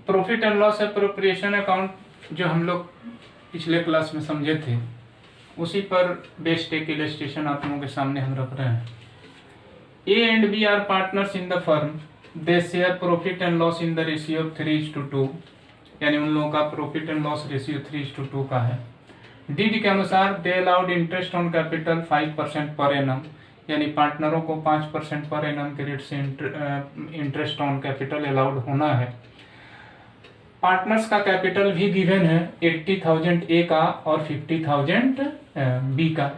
Profit and loss appropriation account जो हम लोग पिछले क्लास में समझे थे, उसी पर बेस्ड एक इलस्ट्रेशन आप लोगों के सामने हम रख रहे हैं। A and B are partners in the firm, they share profit and loss in the ratio 3:2, यानी उन लोगों का प्रॉफिट एंड लॉस रेशियो 3:2 का है। डीड के अनुसार they allowed interest on capital 5% per annum, यानी पार्टनरों को 5% पर एनम के रेट से इंटरेस्ट ऑन कैपिटल अलाउड होना है। पार्टनर्स का कैपिटल भी गिवन है 80,000 ए का और 50,000 बी का।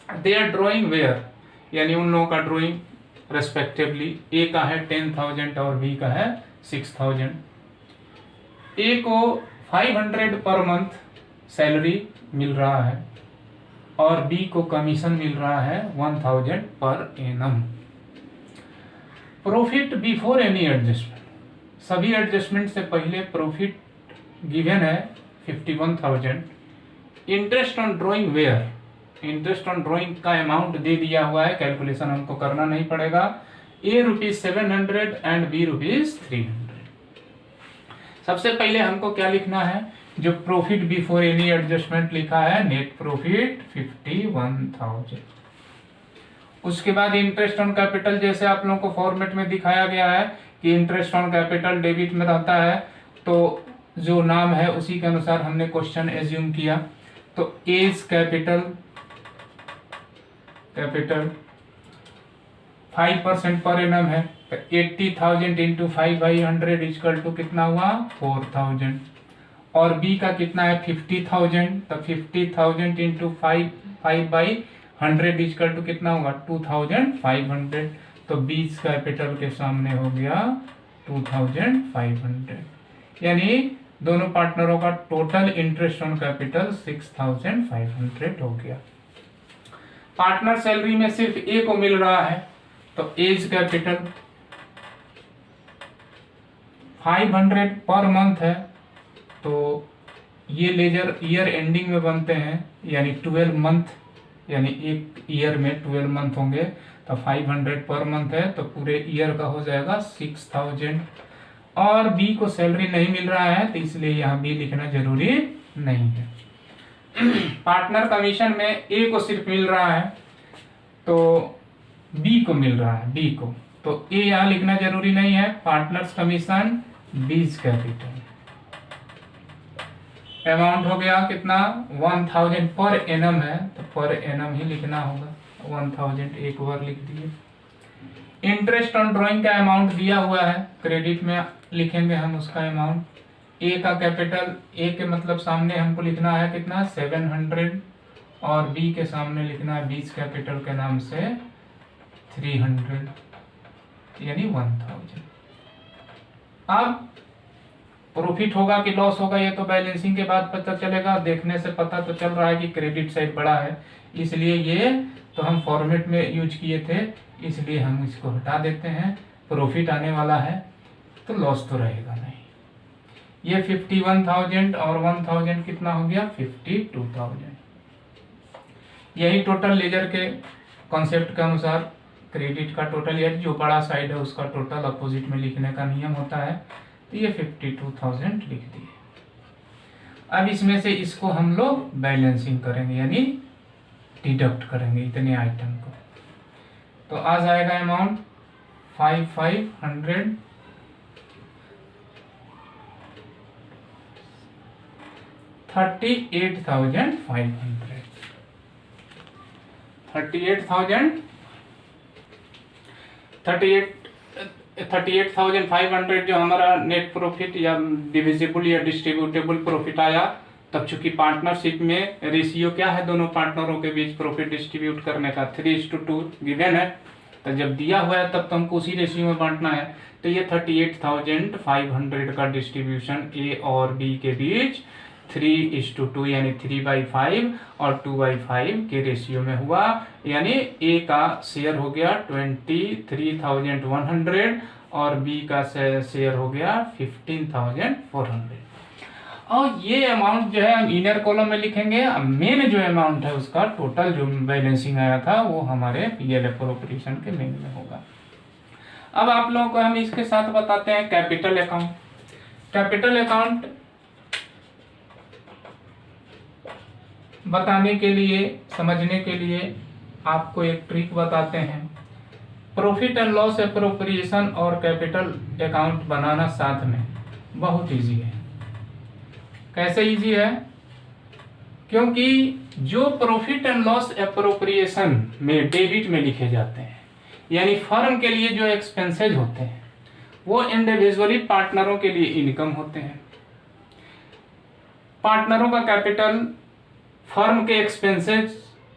दे आर ड्रॉइंग वेयर, यानी उन लोगों का ड्रॉइंग रेस्पेक्टिवली ए का है 10,000 और बी का है 6,000। ए को 500 पर मंथ सैलरी मिल रहा है और बी को कमीशन मिल रहा है 1,000 per annum. Profit before any adjustment, सभी एडजस्टमेंट से पहले प्रॉफिट गिवन है 51,000। Interest on drawing were, interest on drawing का अमाउंट दे दिया हुआ है, कैलकुलेशन हमको करना नहीं पड़ेगा। A ₹700 and B ₹300। सबसे पहले हमको क्या लिखना है, जो प्रॉफिट बिफोर एनी एडजस्टमेंट लिखा है नेट प्रॉफिट 51,000। उसके बाद इंटरेस्ट ऑन कैपिटल, जैसे आप लोगों को फॉर्मेट में दिखाया गया है कि इंटरेस्ट ऑन कैपिटल डेबिट में रहता है, तो जो नाम है उसी के अनुसार हमने क्वेश्चन एज्यूम किया। तो एज कैपिटल 5% पर एनम है, तो 80,000 इंटू 5/100 इक्वल टू कितना हुआ 4,000। और बी का कितना है 50,000, तो 50,000 इंटू 5/100 इक्वल टू कितना होगा 2,500। तो बीस कैपिटल के सामने हो गया 2,500, यानी दोनों पार्टनरों का टोटल इंटरेस्ट ऑन कैपिटल 6,500 हो गया। पार्टनर सैलरी में सिर्फ ए को मिल रहा है, तो एज कैपिटल 500 पर मंथ है, तो ये लेजर ईयर एंडिंग में बनते हैं, यानी 12 मंथ, यानी एक ईयर में 12 मंथ होंगे, तो 500 पर मंथ है, तो पूरे ईयर का हो जाएगा 6,000। और बी को सैलरी नहीं मिल रहा है, तो इसलिए यहाँ बी लिखना जरूरी नहीं है। पार्टनर कमीशन में ए को सिर्फ मिल रहा है, तो बी को मिल रहा है, बी को, तो ए यहाँ लिखना जरूरी नहीं है। पार्टनर्स कमीशन बीज कैपिटल, अमाउंट हो गया कितना 1,000 पर एनम है, तो पर एनम ही लिखना होगा, 1,000 एक बार लिख दिए। इंटरेस्ट ऑन ड्राइंग का अमाउंट दिया हुआ है, क्रेडिट में लिखेंगे हम उसका अमाउंट। ए का कैपिटल, ए के मतलब सामने हमको लिखना है कितना 700, और बी के सामने लिखना है बीज कैपिटल के नाम से 300, यानी 1,000। अब प्रॉफिट होगा कि लॉस होगा ये तो बैलेंसिंग के बाद पता चलेगा, देखने से पता तो चल रहा है कि क्रेडिट साइड बड़ा है, इसलिए ये तो हम फॉर्मेट में यूज किए थे, इसलिए हम इसको हटा देते हैं। प्रॉफिट आने वाला है तो लॉस तो रहेगा नहीं। ये 51,000 और 1,000 कितना हो गया 52,000। यही टोटल लेजर के कॉन्सेप्ट के अनुसार क्रेडिट का टोटल, या जो बड़ा साइड है उसका टोटल अपोजिट में लिखने का नियम होता है, तो ये 52,000 लिख दिए। अब इसमें से इसको हम लोग बैलेंसिंग करेंगे, यानी डिडक्ट करेंगे इतने आइटम को, तो आ जाएगा अमाउंट 5,500 38,500 38,500 जो हमारा नेट प्रॉफिट या डिविजिबल या डिस्ट्रीब्यूटेबल प्रॉफिट आया। तब चूंकि पार्टनरशिप में रेशियो क्या है दोनों पार्टनरों के बीच प्रॉफिट डिस्ट्रीब्यूट करने का 3:2 गिवन है, तो जब दिया हुआ है तब तो हमको उसी रेशियो में बांटना है। तो ये 38,500 का डिस्ट्रीब्यूशन ए और बी के बीच 3:2 यानी 3/5 और 2/5 के रेशियो में हुआ, यानी ए का शेयर हो गया 23,100 और बी का शेयर हो गया 15,400। और ये अमाउंट जो है हम इनर कॉलम में लिखेंगे। मेन जो अमाउंट है उसका टोटल जो बैलेंसिंग आया था वो हमारे पीएल एप्रोप्रिएशन के मेन में होगा। अब आप लोगों को हम इसके साथ बताते हैं कैपिटल अकाउंट। कैपिटल अकाउंट बताने के लिए, समझने के लिए आपको एक ट्रिक बताते हैं। प्रॉफिट एंड लॉस एप्रोप्रिएशन और कैपिटल अकाउंट बनाना साथ में बहुत इजी है। कैसे इजी है? क्योंकि जो प्रॉफिट एंड लॉस एप्रोप्रिएशन में डेबिट में लिखे जाते हैं, यानी फर्म के लिए जो एक्सपेंसेज होते हैं वो इंडिविजुअली पार्टनरों के लिए इनकम होते हैं। पार्टनरों का कैपिटल फर्म के एक्सपेंसेज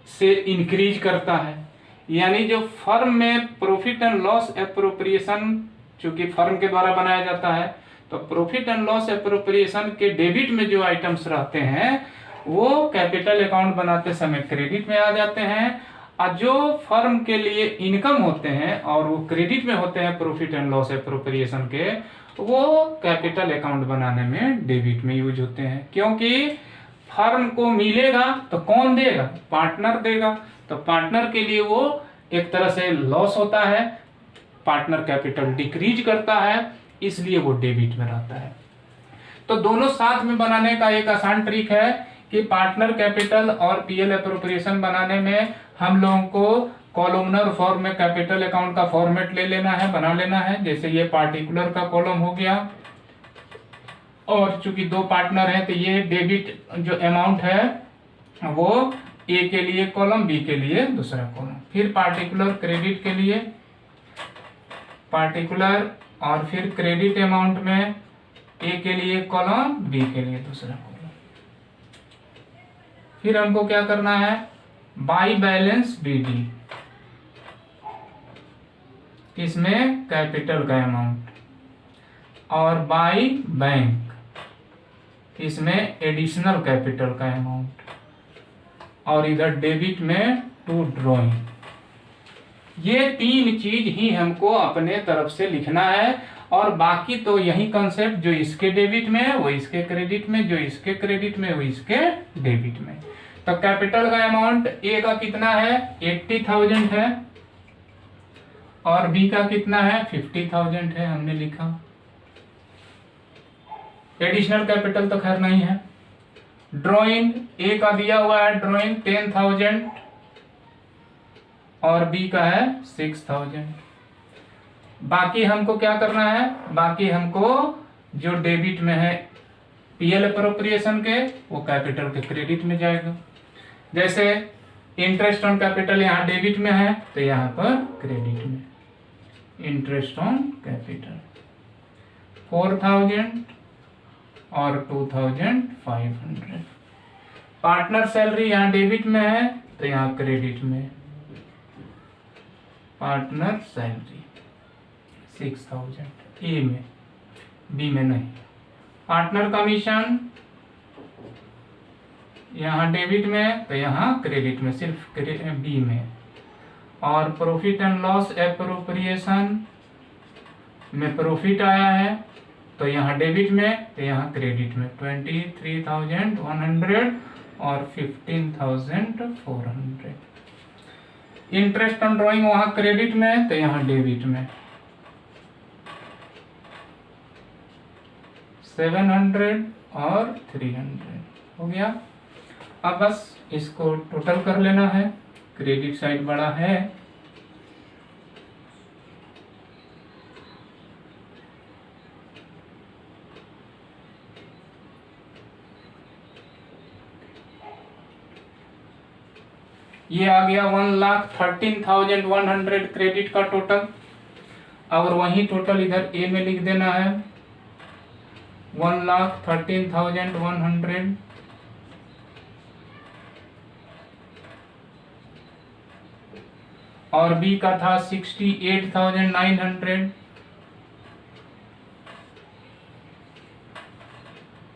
से इंक्रीज करता है, यानी जो फर्म में प्रॉफिट एंड लॉस एप्रोप्रिएशन चूंकि फर्म के द्वारा बनाया जाता है, तो प्रॉफिट एंड लॉस एप्रोप्रिएशन के डेबिट में जो आइटम्स रहते हैं वो कैपिटल अकाउंट बनाते समय क्रेडिट में आ जाते हैं, और जो फर्म के लिए इनकम होते हैं और वो क्रेडिट में होते हैं प्रॉफिट एंड लॉस एप्रोप्रिएशन के, वो कैपिटल अकाउंट बनाने में डेबिट में यूज होते हैं। क्योंकि फर्म को मिलेगा तो कौन देगा? पार्टनर देगा, तो पार्टनर के लिए वो एक तरह से लॉस होता है, पार्टनर कैपिटल डिक्रीज करता है, इसलिए वो डेबिट में रहता है। तो दोनों साथ में बनाने का एक आसान ट्रिक है कि पार्टनर कैपिटल और पीएल एप्रोप्रिएशन बनाने में हम लोगों को कॉलमनर फॉर्म में कैपिटल अकाउंट का फॉर्मेट ले लेना है, बना लेना है। जैसे ये पार्टिकुलर का कॉलम हो गया, और चूंकि दो पार्टनर हैं तो ये डेबिट जो अमाउंट है वो ए के लिए कॉलम, बी के लिए दूसरा कॉलम, फिर पार्टिकुलर क्रेडिट के लिए पार्टिकुलर, और फिर क्रेडिट अमाउंट में ए के लिए कॉलम, बी के लिए दूसरा कॉलम। फिर हमको क्या करना है? बाई बैलेंस बीडी, इसमें कैपिटल का अमाउंट, और बाई बैंक, इसमें एडिशनल कैपिटल का अमाउंट, और इधर डेबिट में टू ड्रॉइंग। ये तीन चीज ही हमको अपने तरफ से लिखना है, और बाकी तो यही कंसेप्ट, जो इसके डेबिट में है वो इसके क्रेडिट में, जो इसके क्रेडिट में वो इसके डेबिट में। तो कैपिटल का अमाउंट ए का कितना है? 80,000 है, और बी का कितना है? 50,000 है, हमने लिखा। एडिशनल कैपिटल तो खैर नहीं है। ड्राइंग ए का दिया हुआ है, ड्राइंग 10,000, और बी का है 6,000। बाकी हमको क्या करना है? बाकी हमको जो डेबिट में है पीएल एप्रोप्रिएशन के, वो कैपिटल के क्रेडिट में जाएगा। जैसे इंटरेस्ट ऑन कैपिटल यहाँ डेबिट में है तो यहाँ पर क्रेडिट में, इंटरेस्ट ऑन कैपिटल 4,000 और 2,500। पार्टनर सैलरी यहाँ डेबिट में है तो यहाँ क्रेडिट में, पार्टनर सैलरी 6,000 ए में, बी में नहीं। पार्टनर कमीशन यहाँ डेबिट में तो यहाँ क्रेडिट में, सिर्फ बी में। और प्रॉफिट एंड लॉस एप्रोप्रिएशन में प्रॉफिट आया है तो यहाँ डेबिट में तो यहाँ क्रेडिट में, 23,100 और 15,400। इंटरेस्ट ऑन ड्रॉइंग वहाँ क्रेडिट में तो यहाँ डेबिट में, 700 और 300 हो गया। अब बस इसको टोटल कर लेना है, क्रेडिट साइड बड़ा है। ये आ गया 1,13,100 क्रेडिट का टोटल, और वही टोटल इधर ए में लिख देना है, 1,13,100। और बी का था 68,900,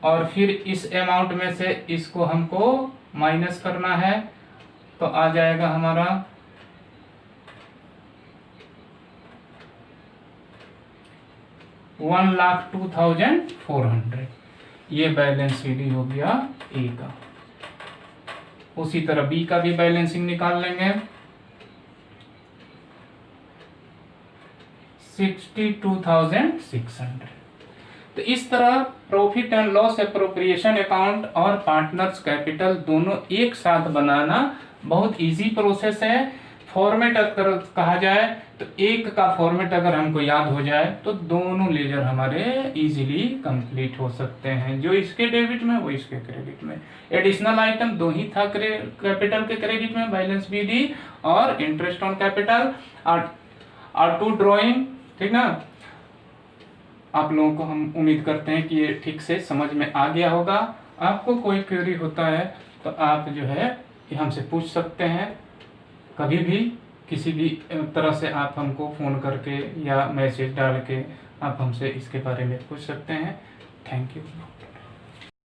और फिर इस अमाउंट में से इसको हमको माइनस करना है तो आ जाएगा हमारा 1,02,400। ये बैलेंस शीट हो गया ए का। उसी तरह बी का भी बैलेंसिंग निकाल लेंगे, 62,600। तो इस तरह profit and loss appropriation account और पार्टनर्स कैपिटल दोनों एक साथ बनाना बहुत इजी प्रोसेस है। फॉर्मेट अगर कहा जाए तो एक का फॉर्मेट अगर हमको याद हो जाए तो दोनों लेजर हमारे इजीली कंप्लीट हो सकते हैं, जो इसके डेबिट में वो इसके क्रेडिट में। एडिशनल आइटम दो ही था, कैपिटल के क्रेडिट में बैलेंस बीडी और इंटरेस्ट ऑन कैपिटल और टू ड्रॉइंग, ठीक ना। आप लोगों को हम उम्मीद करते हैं कि ये ठीक से समझ में आ गया होगा। आपको कोई क्वेरी होता है तो आप जो है हमसे पूछ सकते हैं, कभी भी किसी भी तरह से आप हमको फ़ोन करके या मैसेज डाल के आप हमसे इसके बारे में पूछ सकते हैं। Thank you.